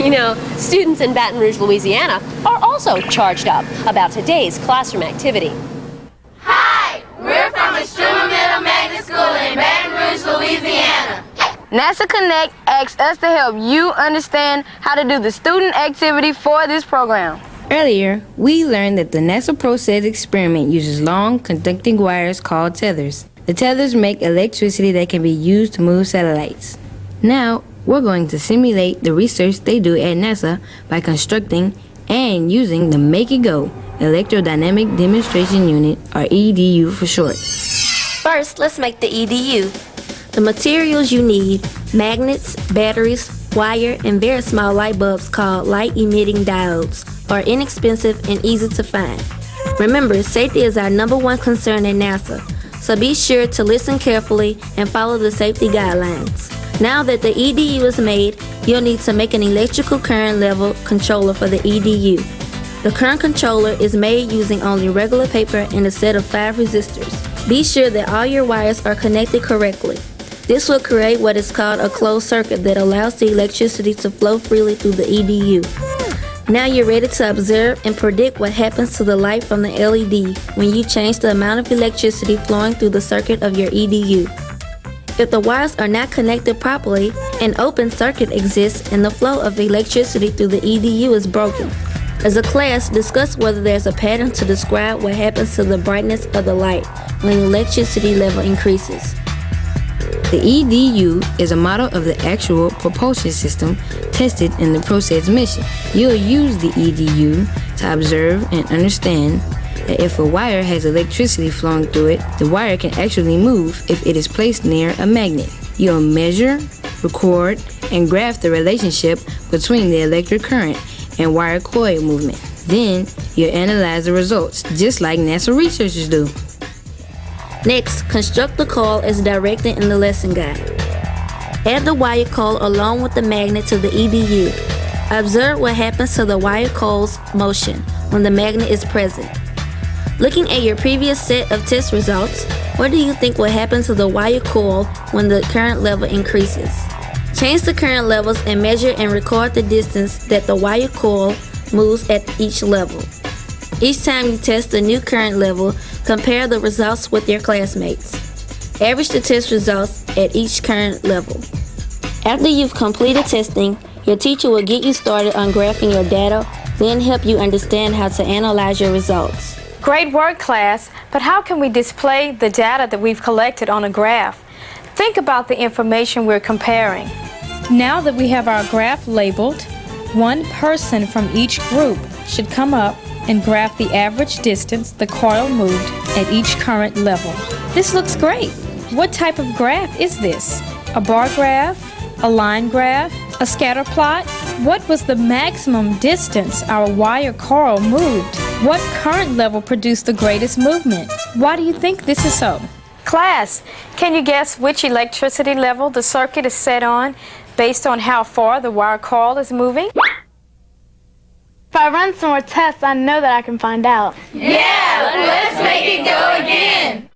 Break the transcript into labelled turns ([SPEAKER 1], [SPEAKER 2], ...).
[SPEAKER 1] You know, students in Baton Rouge, Louisiana are also charged up about today's classroom activity.
[SPEAKER 2] Hi, we're from Instrumental Magnet School in Baton Rouge, Louisiana.
[SPEAKER 3] NASA Connect asks us to help you understand how to do the student activity for this program.
[SPEAKER 4] Earlier, we learned that the NASA process experiment uses long conducting wires called tethers. The tethers make electricity that can be used to move satellites. Now, we're going to simulate the research they do at NASA by constructing and using the Make It Go Electrodynamic Demonstration Unit, or EDU for short.
[SPEAKER 5] First, let's make the EDU. The materials you need: magnets, batteries, wire, and very small light bulbs called light-emitting diodes are inexpensive and easy to find. Remember, safety is our #1 concern at NASA, so be sure to listen carefully and follow the safety guidelines. Now that the EDU is made, you'll need to make an electrical current level controller for the EDU. The current controller is made using only regular paper and a set of 5 resistors. Be sure that all your wires are connected correctly. This will create what is called a closed circuit that allows the electricity to flow freely through the EDU. Now you're ready to observe and predict what happens to the light from the LED when you change the amount of electricity flowing through the circuit of your EDU. If the wires are not connected properly, an open circuit exists and the flow of electricity through the EDU is broken. As a class, discuss whether there's a pattern to describe what happens to the brightness of the light when the electricity level increases.
[SPEAKER 4] The EDU is a model of the actual propulsion system tested in the process mission. You'll use the EDU to observe and understand that if a wire has electricity flowing through it, the wire can actually move if it is placed near a magnet. You'll measure, record, and graph the relationship between the electric current and wire coil movement. Then, you'll analyze the results, just like NASA researchers do.
[SPEAKER 5] Next, construct the coil as directed in the lesson guide. Add the wire coil along with the magnet to the EDU. Observe what happens to the wire coil's motion when the magnet is present. Looking at your previous set of test results, what do you think will happen to the wire coil when the current level increases? Change the current levels and measure and record the distance that the wire coil moves at each level. Each time you test the new current level, compare the results with your classmates. Average the test results at each current level. After you've completed testing, your teacher will get you started on graphing your data, then help you understand how to analyze your results.
[SPEAKER 6] Great work, class, but how can we display the data that we've collected on a graph? Think about the information we're comparing.
[SPEAKER 7] Now that we have our graph labeled, one person from each group should come up and graph the average distance the coil moved at each current level. This looks great. What type of graph is this? A bar graph? A line graph? A scatter plot? What was the maximum distance our wire coil moved? What current level produced the greatest movement? Why do you think this is so?
[SPEAKER 6] Class, can you guess which electricity level the circuit is set on based on how far the wire coil is moving?
[SPEAKER 8] If I run some more tests, I know that I can find out.
[SPEAKER 2] Yeah, let's make it go again.